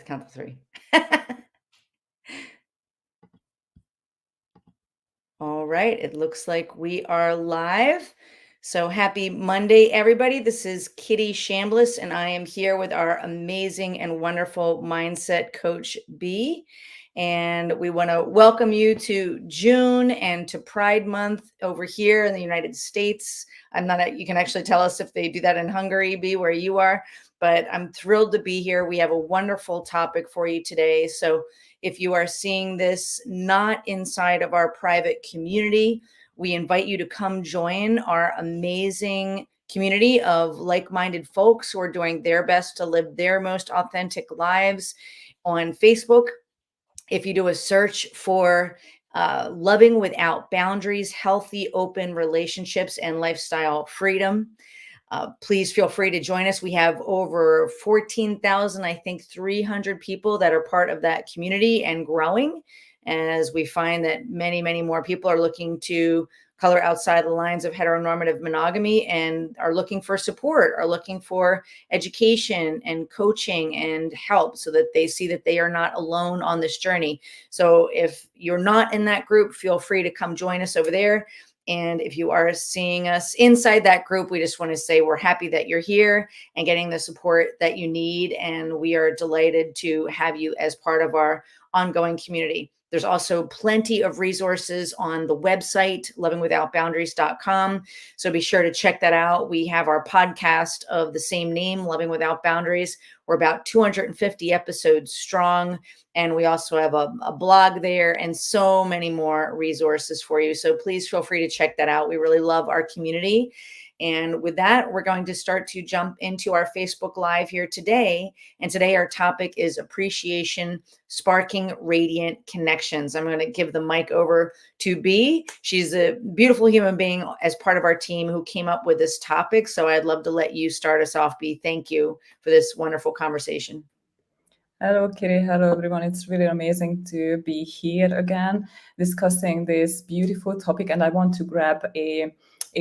the count to three. All right, it looks like we are live. So happy Monday, everybody. This is Kitty Chambliss, and I am here with our amazing and wonderful mindset coach, B. And we want to welcome you to June and to Pride Month over here in the United States. You can actually tell us if they do that in Hungary, B, where you are. But I'm thrilled to be here. We have a wonderful topic for you today. So if you are seeing this not inside of our private community, we invite you to come join our amazing community of like-minded folks who are doing their best to live their most authentic lives on Facebook. If you do a search for Loving Without Boundaries, Healthy Open Relationships and Lifestyle Freedom, please feel free to join us. We have over 14,000, I think 300 people that are part of that community and growing, as we find that many, many more people are looking to color outside the lines of heteronormative monogamy and are looking for support, are looking for education and coaching and help so that they see that they are not alone on this journey. So if you're not in that group, feel free to come join us over there. And if you are seeing us inside that group, we just want to say we're happy that you're here and getting the support that you need. And we are delighted to have you as part of our ongoing community. There's also plenty of resources on the website, lovingwithoutboundaries.com. So be sure to check that out. We have our podcast of the same name, Loving Without Boundaries. We're about 250 episodes strong. And we also have a blog there and so many more resources for you. So please feel free to check that out. We really love our community. And with that, we're going to start to jump into our Facebook Live here today. And today our topic is appreciation, sparking radiant connections. I'm going to give the mic over to B. She's a beautiful human being as part of our team who came up with this topic. So I'd love to let you start us off, B. Thank you for this wonderful conversation. Hello, Kitty. Hello, everyone. It's really amazing to be here again discussing this beautiful topic. And I want to grab a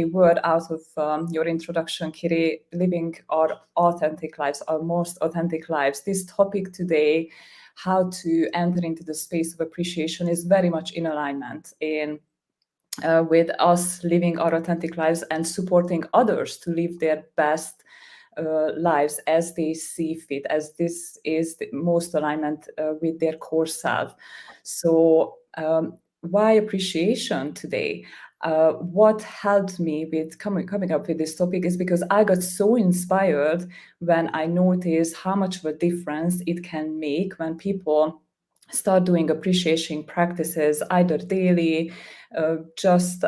word out of your introduction, Kitty, living our authentic lives, our most authentic lives. This topic today, how to enter into the space of appreciation, is very much in alignment with us living our authentic lives and supporting others to live their best lives as they see fit, as this is the most alignment with their core self. So why appreciation today? What helped me with coming up with this topic is because I got so inspired when I noticed how much of a difference it can make when people start doing appreciation practices either daily, just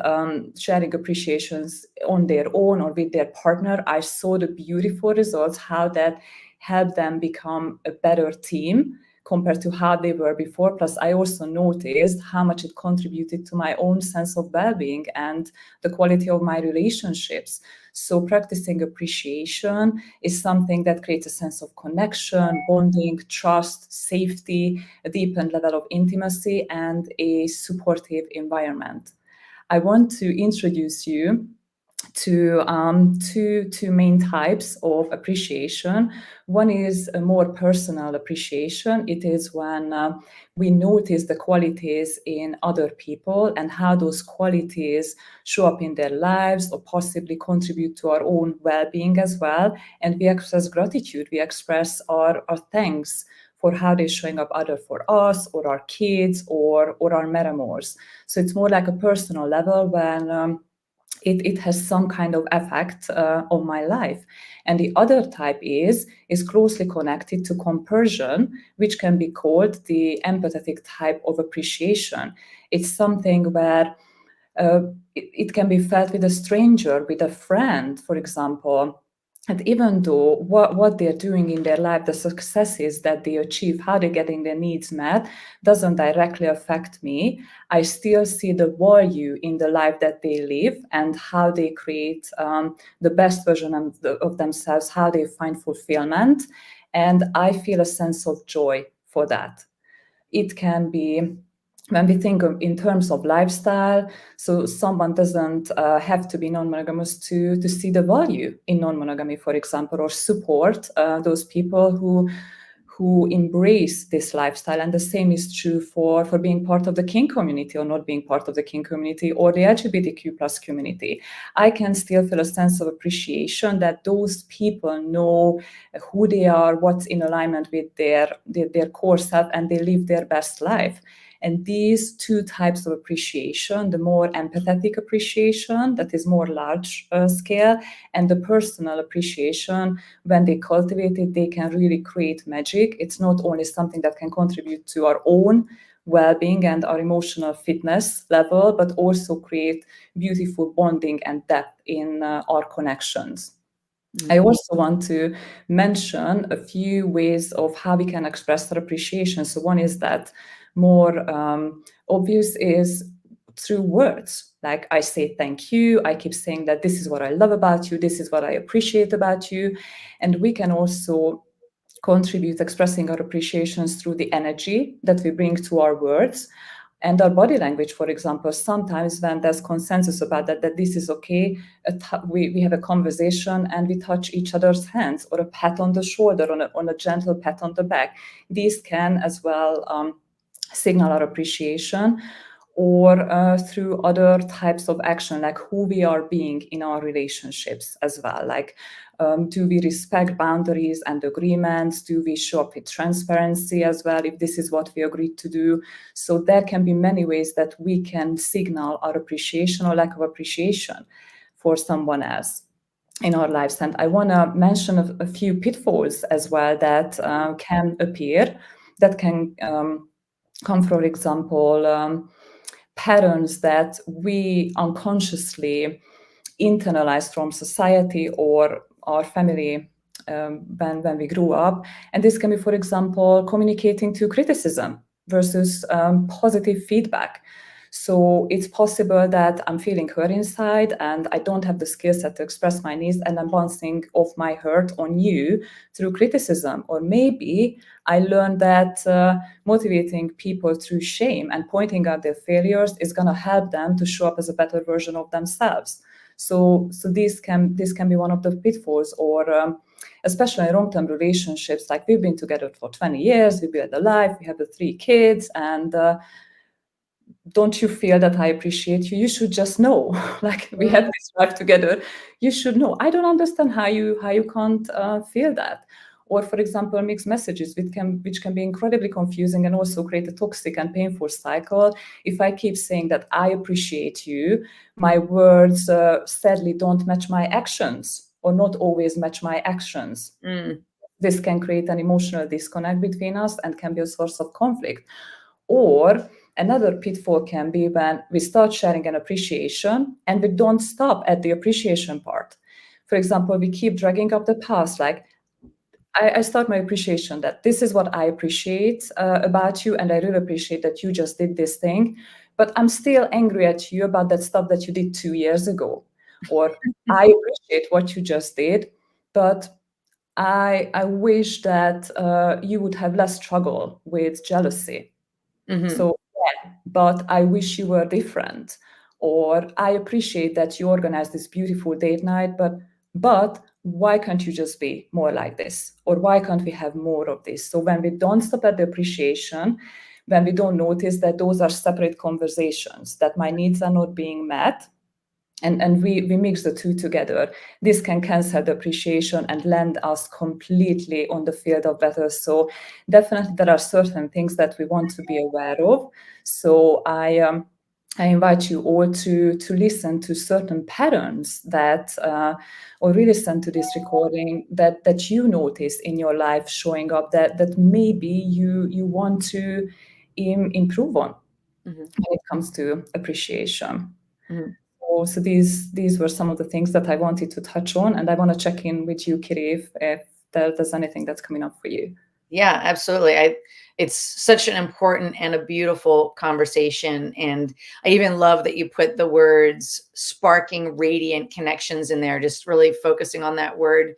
sharing appreciations on their own or with their partner. I saw the beautiful results, how that helped them become a better team compared to how they were before. Plus, I also noticed how much it contributed to my own sense of well-being and the quality of my relationships. So practicing appreciation is something that creates a sense of connection, bonding, trust, safety, a deepened level of intimacy, and a supportive environment. I want to introduce you to two main types of appreciation. One is a more personal appreciation. It is when we notice the qualities in other people and how those qualities show up in their lives or possibly contribute to our own well-being as well. And we express gratitude. We express our thanks for how they're showing up either for us or our kids or our metamours. So it's more like a personal level when it has some kind of effect on my life. And the other type is closely connected to compersion, which can be called the empathetic type of appreciation. It's something where it can be felt with a stranger, with a friend, for example. And even though what they're doing in their life, the successes that they achieve, how they're getting their needs met, doesn't directly affect me, I still see the value in the life that they live and how they create the best version of themselves, how they find fulfillment. And I feel a sense of joy for that. It can be when we think of in terms of lifestyle, so someone doesn't have to be non-monogamous to see the value in non-monogamy, for example, or support those people who embrace this lifestyle. And the same is true for being part of the King community or not being part of the King community or the LGBTQ plus community. I can still feel a sense of appreciation that those people know who they are, what's in alignment with their core self, and they live their best life. And these two types of appreciation, the more empathetic appreciation that is more large scale, and the personal appreciation, when they cultivate it, they can really create magic. It's not only something that can contribute to our own well-being and our emotional fitness level, but also create beautiful bonding and depth in our connections. I also want to mention a few ways of how we can express our appreciation. So one is that more obvious is through words. Like I say thank you, I keep saying that this is what I love about you, this is what I appreciate about you. And we can also contribute expressing our appreciations through the energy that we bring to our words and our body language. For example, sometimes when there's consensus about that this is okay, we have a conversation and we touch each other's hands, or a pat on the shoulder, on a gentle pat on the back. These can as well signal our appreciation, or through other types of action, like who we are being in our relationships as well. Like, do we respect boundaries and agreements? Do we show up with transparency as well, if this is what we agreed to do? So there can be many ways that we can signal our appreciation or lack of appreciation for someone else in our lives. And I want to mention a few pitfalls as well that can appear, that can come, for example, patterns that we unconsciously internalize from society or our family when we grew up. And this can be, for example, communicating to criticism versus positive feedback. So it's possible that I'm feeling hurt inside and I don't have the skill set to express my needs, and I'm bouncing off my hurt on you through criticism. Or maybe I learned that motivating people through shame and pointing out their failures is going to help them to show up as a better version of themselves. So this can be one of the pitfalls, or especially in long-term relationships. Like, we've been together for 20 years, we built a life, we have the 3 kids, and don't you feel that I appreciate you? You should just know, like, we have this life together. You should know. I don't understand how you can't feel that. Or, for example, mixed messages, which can be incredibly confusing and also create a toxic and painful cycle. If I keep saying that I appreciate you, my words sadly don't match my actions, or not always match my actions. This can create an emotional disconnect between us and can be a source of conflict. Or another pitfall can be when we start sharing an appreciation and we don't stop at the appreciation part. For example, we keep dragging up the past. Like, I start my appreciation that this is what I appreciate about you, and I really appreciate that you just did this thing, but I'm still angry at you about that stuff that you did 2 years ago. Or I appreciate what you just did, but I wish that you would have less struggle with jealousy. So, yeah, but I wish you were different. Or I appreciate that you organized this beautiful date night, but why can't you just be more like this? Or why can't we have more of this? So when we don't stop at the appreciation, when we don't notice that those are separate conversations, that my needs are not being met, and we mix the two together, this can cancel the appreciation and land us completely on the field of battle. So definitely there are certain things that we want to be aware of. So I invite you all to listen to certain patterns that, or re-listen to this recording that you notice in your life showing up, that maybe you want to improve on when it comes to appreciation. So these were some of the things that I wanted to touch on, and I want to check in with you, Kiri, if there's anything that's coming up for you. Yeah, absolutely. It's such an important and a beautiful conversation. And I even love that you put the words sparking radiant connections in there, just really focusing on that word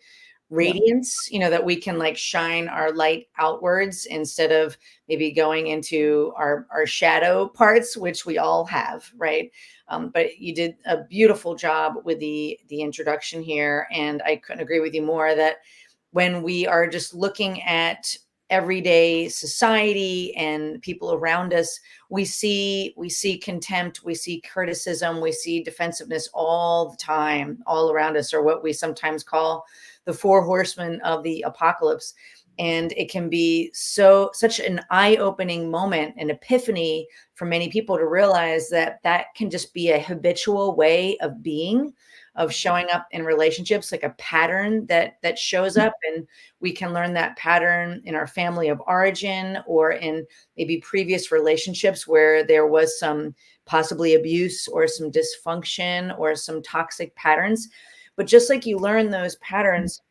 radiance, that we can like shine our light outwards instead of maybe going into our shadow parts, which we all have, right? But you did a beautiful job with the introduction here. And I couldn't agree with you more that when we are just looking at everyday society and people around us, we see contempt, we see criticism, we see defensiveness all the time, all around us, or what we sometimes call the four horsemen of the apocalypse. And it can be such an eye-opening moment, an epiphany for many people to realize that that can just be a habitual way of being, of showing up in relationships, like a pattern that shows up. And we can learn that pattern in our family of origin, or in maybe previous relationships where there was some possibly abuse or some dysfunction or some toxic patterns. But just like you learn those patterns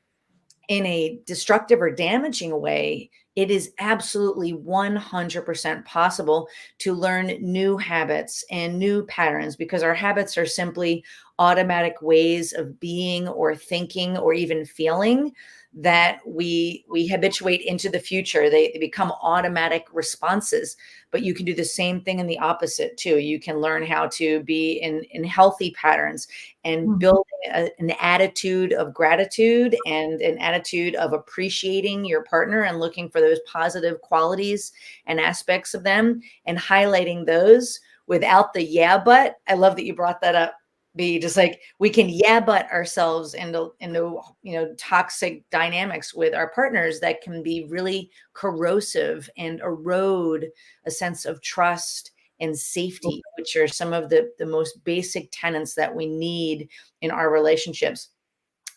in a destructive or damaging way, it is absolutely 100% possible to learn new habits and new patterns, because our habits are simply automatic ways of being or thinking or even feeling that we habituate into the future. They become automatic responses. But you can do the same thing in the opposite too. You can learn how to be in healthy patterns and build an attitude of gratitude and an attitude of appreciating your partner and looking for those positive qualities and aspects of them and highlighting those without the yeah, but. I love that you brought that up. Be just like, we can yeah but ourselves into toxic dynamics with our partners that can be really corrosive and erode a sense of trust and safety, which are some of the most basic tenets that we need in our relationships.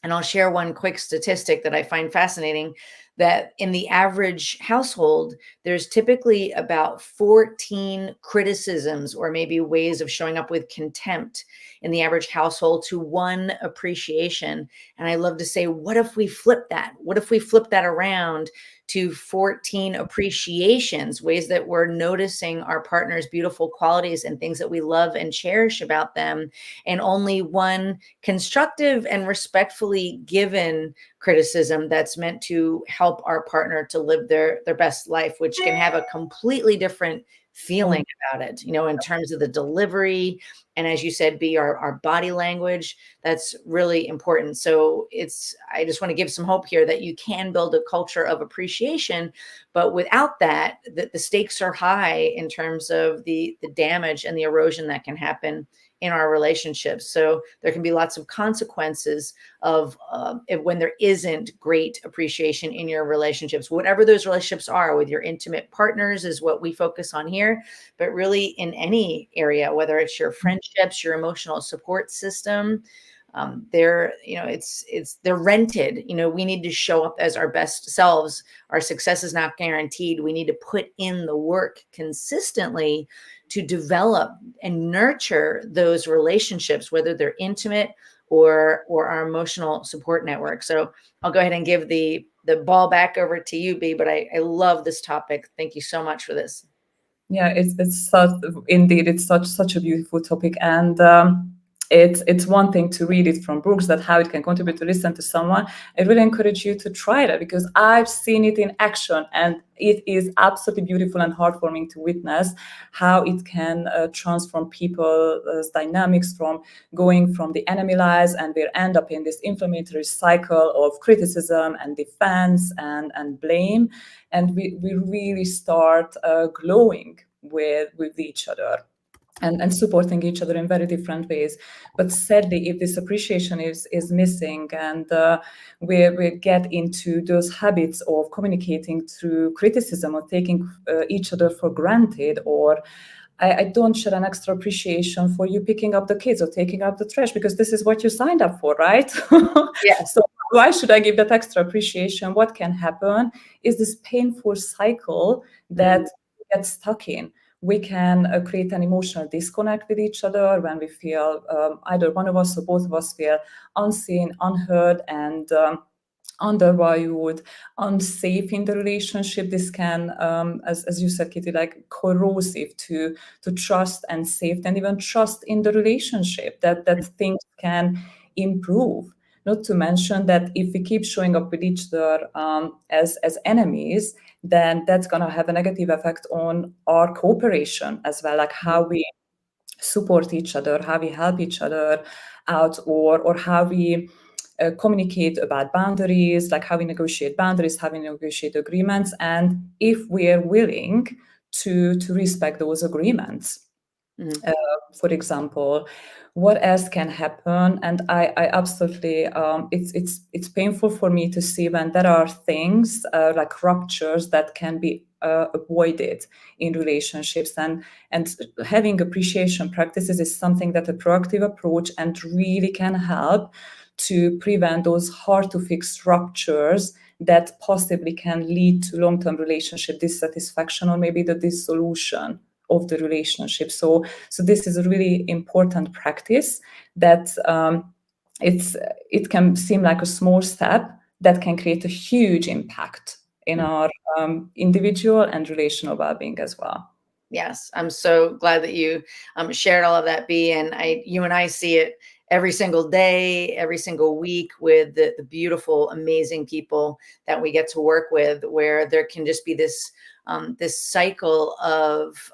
And I'll share one quick statistic that I find fascinating, that in the average household, there's typically about 14 criticisms or maybe ways of showing up with contempt in the average household to one appreciation. And I love to say, what if we flip that? What if we flip that around to 14 appreciations, ways that we're noticing our partner's beautiful qualities and things that we love and cherish about them, and only one constructive and respectfully given criticism that's meant to help our partner to live their best life, which can have a completely different feeling about it, in terms of the delivery. And as you said, our body language, that's really important. So I just want to give some hope here that you can build a culture of appreciation, but without that, the stakes are high in terms of the damage and the erosion that can happen in our relationships. So there can be lots of consequences of when there isn't great appreciation in your relationships, whatever those relationships are. With your intimate partners is what we focus on here, but really in any area, whether it's your friendships, your emotional support system, they're rented. We need to show up as our best selves. Our success is not guaranteed. We need to put in the work consistently to develop and nurture those relationships, whether they're intimate or our emotional support network. So I'll go ahead and give the ball back over to you, B, but I love this topic. Thank you so much for this. Yeah, it's such a beautiful topic. And it's one thing to read it from Brooks, that how it can contribute to listen to someone. I really encourage you to try that, because I've seen it in action, and it is absolutely beautiful and heartwarming to witness how it can transform people's dynamics, from going from the enemy lies, and we end up in this inflammatory cycle of criticism and defense and blame, and we really start glowing with each other. And supporting each other in very different ways. But sadly, if this appreciation is missing, and we get into those habits of communicating through criticism, or taking each other for granted, or I don't share an extra appreciation for you picking up the kids or taking out the trash, because this is what you signed up for, right? Yeah. So why should I give that extra appreciation? What can happen is this painful cycle that we get stuck in. We can create an emotional disconnect with each other when we feel either one of us or both of us feel unseen, unheard, and undervalued, unsafe in the relationship. This can, as you said, Kitty, like corrosive to trust and safety, and even trust in the relationship, that things can improve. Not to mention that if we keep showing up with each other as enemies, then that's going to have a negative effect on our cooperation as well, like how we support each other, how we help each other out, or how we communicate about boundaries, like how we negotiate boundaries, how we negotiate agreements, and if we are willing to respect those agreements. Mhm. For example, what else can happen? And I absolutely, it's painful for me to see when there are things like ruptures that can be avoided in relationships, and having appreciation practices is something that a proactive approach and really can help to prevent those hard to fix ruptures that possibly can lead to long-term relationship dissatisfaction or maybe the dissolution of the relationship. So this is a really important practice that it can seem like a small step that can create a huge impact in our individual and relational well-being as well. Yes, I'm so glad that you shared all of that, B. And you and I see it every single day, every single week with the beautiful, amazing people that we get to work with, where there can just be this cycle of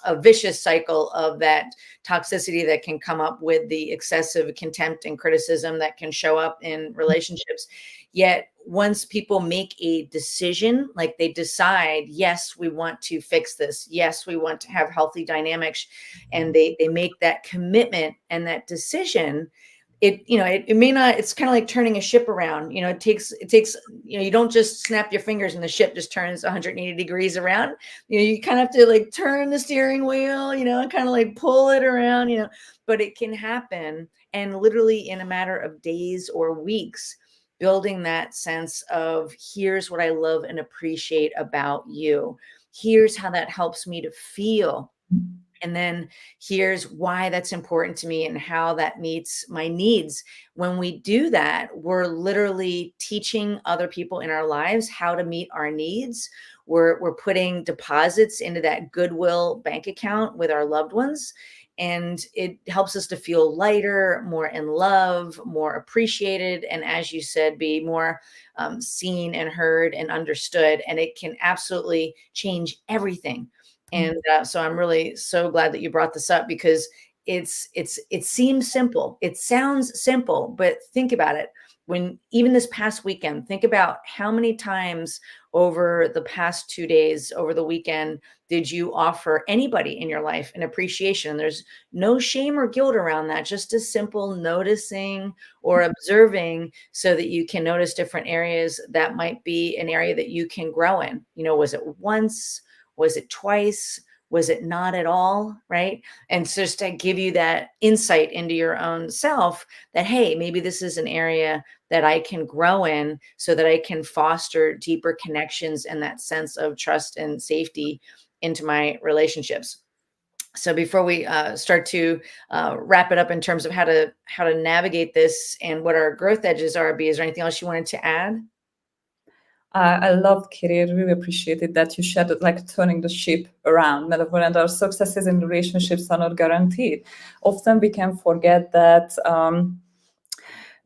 a vicious cycle of that toxicity that can come up with the excessive contempt and criticism that can show up in relationships. Yet once people make a decision, like they decide, yes, we want to fix this. Yes, we want to have healthy dynamics. And they make that commitment and that decision. It may not, it's kind of like turning a ship around. It takes, you don't just snap your fingers and the ship just turns 180 degrees around. You kind of have to like turn the steering wheel, and kind of like pull it around, but it can happen. And literally in a matter of days or weeks, building that sense of here's what I love and appreciate about you. Here's how that helps me to feel. And then here's why that's important to me and how that meets my needs. When we do that, we're literally teaching other people in our lives how to meet our needs. We're putting deposits into that Goodwill bank account with our loved ones. And it helps us to feel lighter, more in love, more appreciated. And as you said, be more seen and heard and understood. And it can absolutely change everything. And so I'm really so glad that you brought this up, because it seems simple. It sounds simple, but think about it. When even this past weekend, think about how many times over the past 2 days, over the weekend, did you offer anybody in your life an appreciation? There's no shame or guilt around that, just a simple noticing or observing so that you can notice different areas that might be an area that you can grow in. Was it once? Was it twice? Was it not at all? Right. And so just to give you that insight into your own self that, hey, maybe this is an area that I can grow in so that I can foster deeper connections and that sense of trust and safety into my relationships. So before we start to wrap it up in terms of how to navigate this and what our growth edges are, B, is there anything else you wanted to add? I loved, Kitty. I really appreciated that you shared like turning the ship around metaphor, and our successes in relationships are not guaranteed. Often we can forget that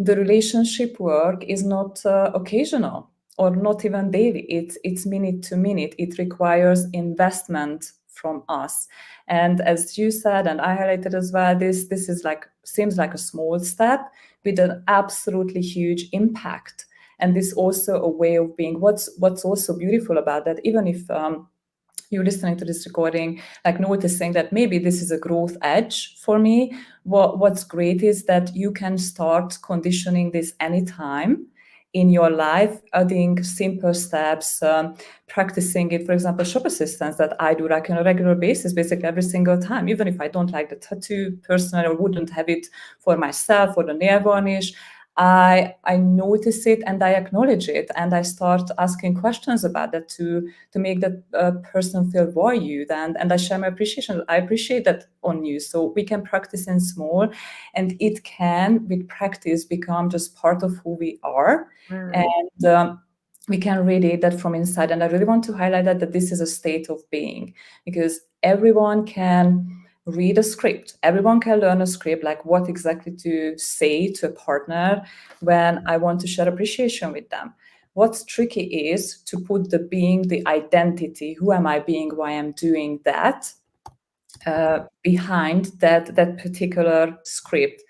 the relationship work is not occasional or not even daily. It's minute to minute. It requires investment from us. And as you said, and I highlighted as well, this is like seems like a small step with an absolutely huge impact. And this also a way of being. What's also beautiful about that, even if you're listening to this recording, like noticing that maybe this is a growth edge for me, what's great is that you can start conditioning this anytime in your life, adding simple steps, practicing it. For example, shop assistance that I do like on a regular basis, basically every single time, even if I don't like the tattoo personally or wouldn't have it for myself or the nail varnish, I notice it and I acknowledge it, and I start asking questions about that to make that person feel valued, and I share my appreciation. I appreciate that on you. So we can practice in small, and it can, with practice, become just part of who we are, and we can radiate that from inside. And I really want to highlight that this is a state of being, because everyone can read a script. Everyone can learn a script, like what exactly to say to a partner when I want to share appreciation with them. What's tricky is to put the being, the identity, who am I being, why I'm doing that, behind that particular script.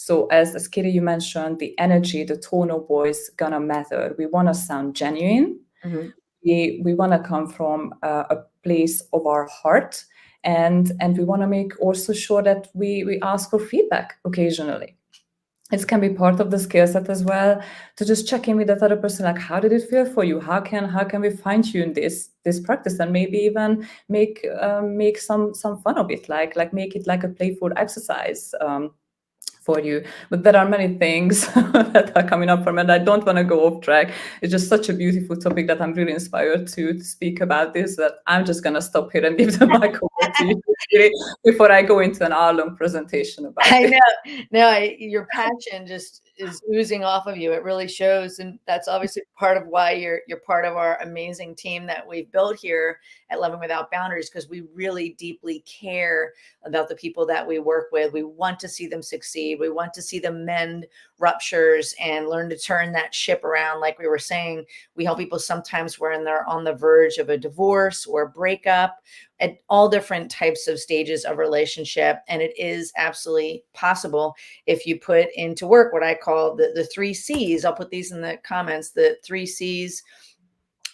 So as Kitty, you mentioned, the energy, the tone of voice gonna matter. We want to sound genuine. Mm-hmm. We want to come from a place of our heart, and we want to make also sure that we ask for feedback occasionally. It can be part of the skill set as well, to just check in with that other person, like, how did it feel for you? How can we fine tune this practice, and maybe even make some fun of it, like make it like a playful exercise for you. But there are many things that are coming up from, and I don't want to go off track. It's just such a beautiful topic that I'm really inspired to speak about this, that I'm just going to stop here and give the mic over to you really, before I go into an hour-long presentation about I it. know. No, your passion just is oozing off of you. It really shows, and that's obviously part of why you're part of our amazing team that we've built here at Loving Without Boundaries, because we really deeply care about the people that we work with. We want to see them succeed. We want to see them mend ruptures and learn to turn that ship around. Like we were saying, we help people sometimes when they're on the verge of a divorce or a breakup, at all different types of stages of relationship. And it is absolutely possible if you put into work what I call the 3 C's. I'll put these in the comments. The 3 C's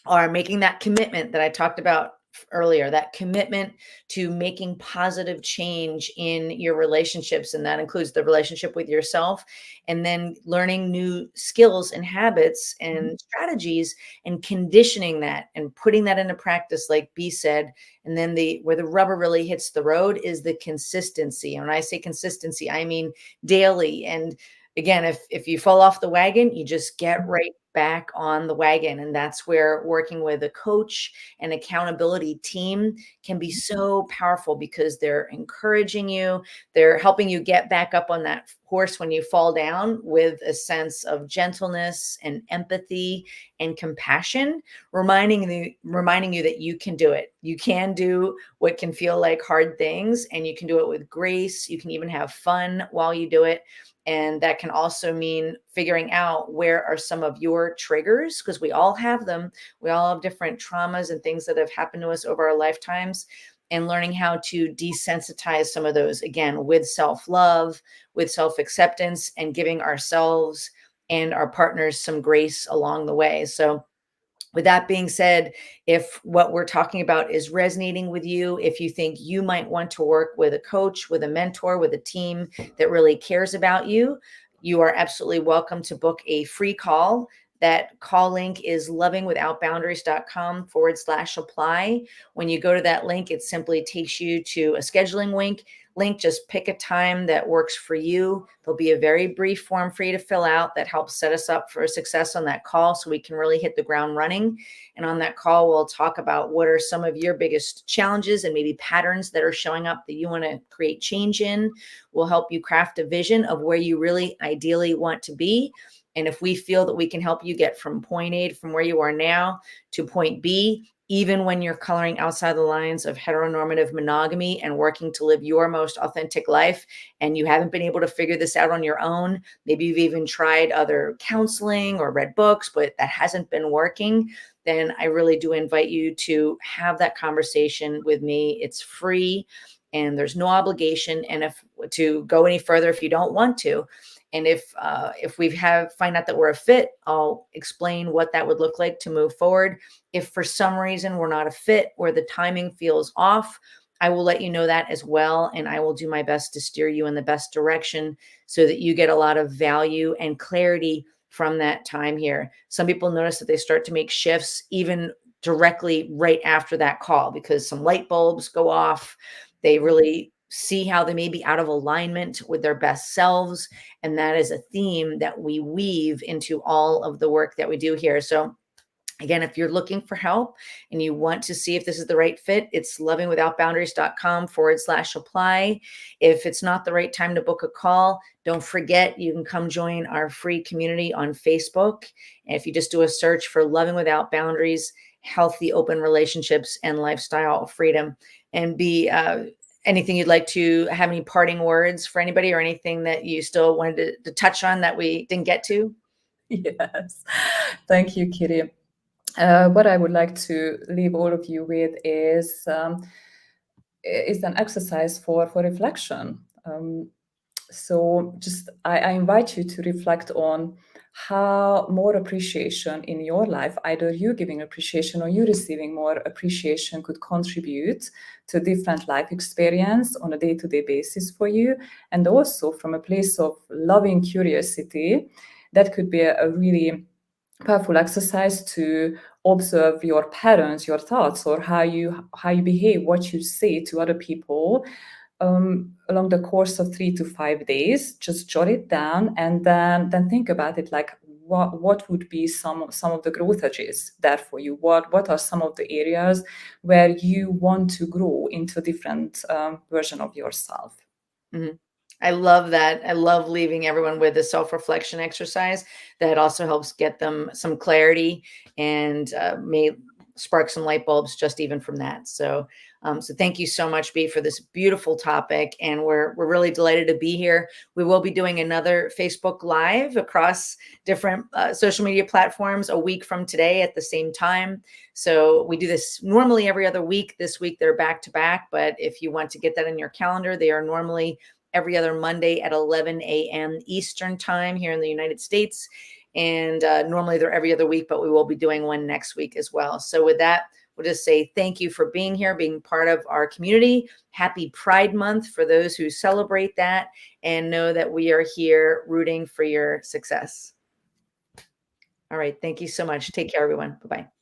are making that commitment that I talked about earlier, that commitment to making positive change in your relationships. And that includes the relationship with yourself, and then learning new skills and habits and strategies, and conditioning that and putting that into practice, like B said. And then where the rubber really hits the road is the consistency. And when I say consistency, I mean daily. And again, if you fall off the wagon, you just get right back on the wagon. And that's where working with a coach and accountability team can be so powerful, because they're encouraging you, they're helping you get back up on that horse when you fall down, with a sense of gentleness and empathy and compassion, reminding you that you can do it. You can do what can feel like hard things, and you can do it with grace. You can even have fun while you do it. And that can also mean figuring out where are some of your triggers, because we all have them. We all have different traumas and things that have happened to us over our lifetimes, and learning how to desensitize some of those, again, with self-love, with self-acceptance, and giving ourselves and our partners some grace along the way. So with that being said, if what we're talking about is resonating with you, if you think you might want to work with a coach, with a mentor, with a team that really cares about you, you are absolutely welcome to book a free call. That call link is lovingwithoutboundaries.com/apply. When you go to that link, it simply takes you to a scheduling link. Just pick a time that works for you. There'll be a very brief form for you to fill out that helps set us up for success on that call, so we can really hit the ground running. And on that call, we'll talk about what are some of your biggest challenges and maybe patterns that are showing up that you want to create change in. We'll help you craft a vision of where you really ideally want to be. And if we feel that we can help you get from point A, from where you are now, to point B, even when you're coloring outside the lines of heteronormative monogamy and working to live your most authentic life, and you haven't been able to figure this out on your own, maybe you've even tried other counseling or read books, but that hasn't been working, then I really do invite you to have that conversation with me. It's free and there's no obligation. And if to go any further, if you don't want to, and if we find out that we're a fit, I'll explain what that would look like to move forward. If for some reason we're not a fit, or the timing feels off, I will let you know that as well. And I will do my best to steer you in the best direction, so that you get a lot of value and clarity from that time here. Some people notice that they start to make shifts even directly right after that call, because some light bulbs go off. They really see how they may be out of alignment with their best selves. And that is a theme that we weave into all of the work that we do here. So again, if you're looking for help and you want to see if this is the right fit, it's lovingwithoutboundaries.com/apply. If it's not the right time to book a call, don't forget, you can come join our free community on Facebook. And if you just do a search for Loving Without Boundaries, Healthy Open Relationships and Lifestyle Freedom, and be anything you'd like to have, any parting words for anybody, or anything that you still wanted to touch on that we didn't get to? Yes, thank you, Kitty. What I would like to leave all of you with is an exercise for reflection. So just I invite you to reflect on how more appreciation in your life, either you giving appreciation or you receiving more appreciation, could contribute to a different life experience on a day-to-day basis for you. And also from a place of loving curiosity, that could be a really powerful exercise to observe your patterns, your thoughts, or how you behave, what you say to other people along the course of 3 to 5 days. Just jot it down and then think about it, like what would be some of the growth edges there for you. What are some of the areas where you want to grow into a different version of yourself? Mhm. I love that. I love leaving everyone with a self-reflection exercise that also helps get them some clarity and may spark some light bulbs just even from that. So thank you so much, B, for this beautiful topic, and we're really delighted to be here. We will be doing another Facebook Live across different social media platforms a week from today at the same time. So we do this normally every other week. This week they're back to back, but if you want to get that in your calendar, they are normally every other Monday at 11 a.m. Eastern time here in the United States. And normally they're every other week, but we will be doing one next week as well. So with that, we'll just say thank you for being here, being part of our community. Happy Pride Month for those who celebrate that, and know that we are here rooting for your success. All right. Thank you so much. Take care, everyone. Bye-bye.